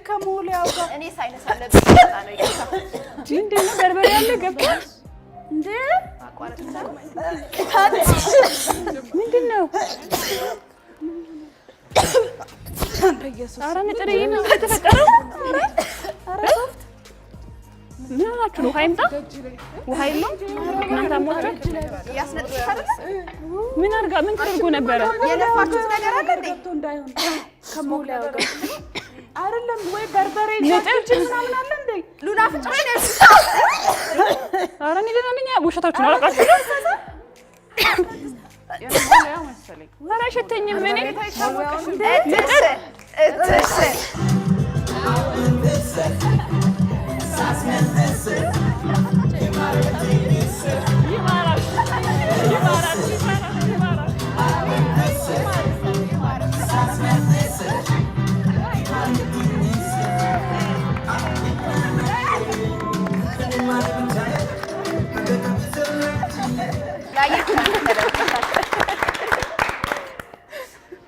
ከሞላ ያውጋ እኔ ሳይነስ አለብኝ ነው ይያታ እንዴ ነው በርበሬ ያለ ገባሽ እንዴ አቋራጭ ምንድነው አረ ነጥሬ ምን ተፈጠረ አረ ሶፍት ምን ሆናችሁ ነው ሃይምጣ ውሃ የለም እናንተ አሞታችሁ ያስነጥፋል ምን አርጋ ምን ተደርጎ ነበር የለፋችሁት ነገር አለ እንዴ እንዳይሆን ከሞላ ያውጋ አይደለም ወይ በርበሬ ነጥርች ምናምን አለ እንዴ ሉላ ፍጭሬ ነው አረ እኔ ደህና ነኝ ውሸታችሁ ነው አላቃችሁ ያው መሰለኝ ወራ ሸተኝም እኔ እትስ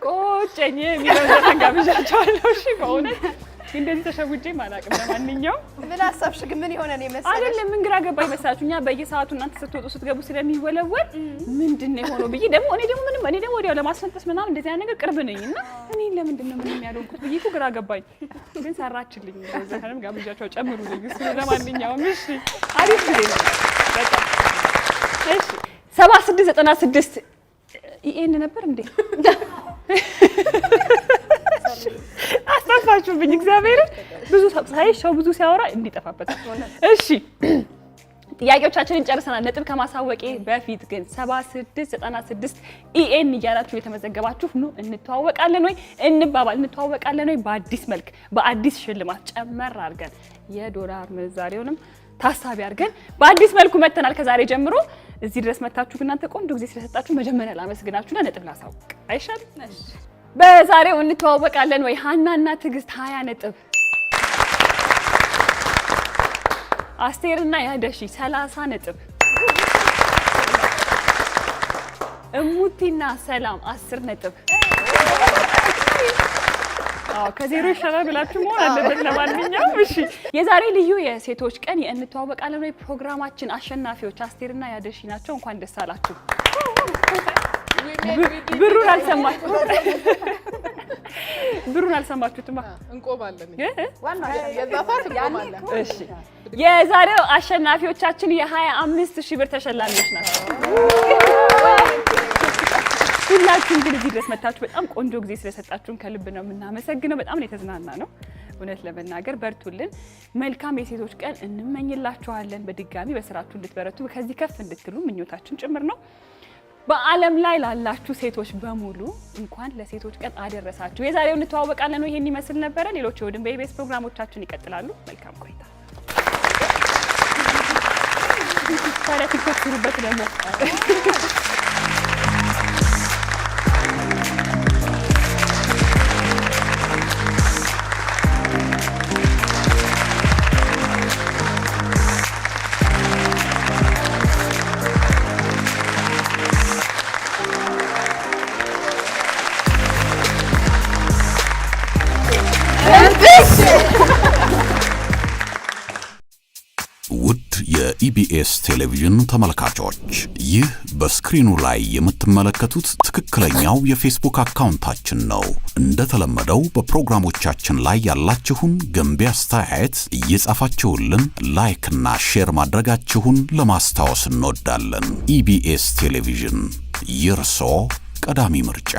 ቆጨኝ የሚለው ተጋብዣቸዋለሁ እሺ በእውነት እንደዚህ ተሸውጄ ማላቅም ለማንኛውም ምን አሰብሽ ግን ምን ይሆነ ነው መሰለሽ አይደለም ምን ግራ ገባኝ መሰላችሁ እኛ በየሰዓቱ እናንተ ስትወጡ ስትገቡ ስለሚወለወል ምንድነው የሆነው ብዬ ደግሞ እኔ ደግሞ ወዲያው ለማስፈንጠስ ምናምን እንደዚህ አይነት ነገር ቅርብ ነኝና እኔ ለምንድነው ምንም ያልሆንኩት ብዬ ግራ ገባኝ ግን ሰራችልኝ ዘፈንም ጋብዣቸው ጨምሩልኝ እሱ ለማንኛውም እሺ አሪፍ ጊዜ ነው በቃ እሺ 7696 ኢኤን ነበር እንዴ አስተፋችሁብኝ እግዚአብሔር ብዙ ሰው ብዙ ሲያወራ እንዲጠፋበት እሺ ጥያቄዎቻችንን ጨርሰናል ነጥብ ከማሳወቄ በፊት ግን 7696 ኢኤን እያላችሁ የተመዘገባችሁ ነው እንተዋወቃለን ወይ እንተዋወቃለን ወይ በአዲስ መልክ በአዲስ ሽልማት ጨመር አድርገን የዶላር ምንዛሬውንም ታሳቢ አድርገን በአዲስ መልኩ መተናል ከዛሬ ጀምሮ እዚህ ድረስ መታችሁ እናንተ ቆንጆ ጊዜ ስለሰጣችሁ መጀመሪያ ላመስግናችሁና ነጥብ ላሳውቅ አይሻል በዛሬው እንተዋወቃለን ወይ ሃናና ትግስት 20 ነጥብ አስቴርና ያደሺ 30 ነጥብ እሙቲና ሰላም 10 ነጥብ ከዜሮ ይሻላል ብላችሁ መሆን አለበት ለማንኛውም እሺ የዛሬ ልዩ የሴቶች ቀን የእንተዋወቃለን ወይ ፕሮግራማችን አሸናፊዎች አስቴርና ያደሺ ናቸው እንኳን ደስ አላችሁ ብሩን አልሰማችሁትማ እንቆባለን ዋና የዛፋት እንቆባለን እሺ የዛሬው አሸናፊዎቻችን የ25000 ብር ተሸላሚዎች ናቸው ሁላችሁም ግን እዚህ ድረስ መጣችሁ በጣም ቆንጆ ጊዜ ስለሰጣችሁን ከልብ ነው የምናመሰግነው በጣም የተዝናና ነው እውነት ለመናገር በርቱልን መልካም የሴቶች ቀን እንመኝላችኋለን በድጋሚ በስራችሁ እንድትበረቱ ከዚህ ከፍ እንድትሉ ምኞታችን ጭምር ነው በአለም ላይ ላላችሁ ሴቶች በሙሉ እንኳን ለሴቶች ቀን አደረሳችሁ የዛሬው እንተዋወቃለን ነው ይሄን ይመስል ነበር ሌሎች የወድን በኢቢኤስ ፕሮግራሞቻችን ይቀጥላሉ መልካም ቆይታ ታዲያ ቲክቶክ ስሩበት ደግሞ የኢቢኤስ ቴሌቪዥን ተመልካቾች ይህ በስክሪኑ ላይ የምትመለከቱት ትክክለኛው የፌስቡክ አካውንታችን ነው እንደተለመደው በፕሮግራሞቻችን ላይ ያላችሁን ገንቢ አስተያየት እየጻፋችሁልን ላይክ እና ሼር ማድረጋችሁን ለማስታወስ እንወዳለን ኢቢኤስ ቴሌቪዥን የርሶ ቀዳሚ ምርጫ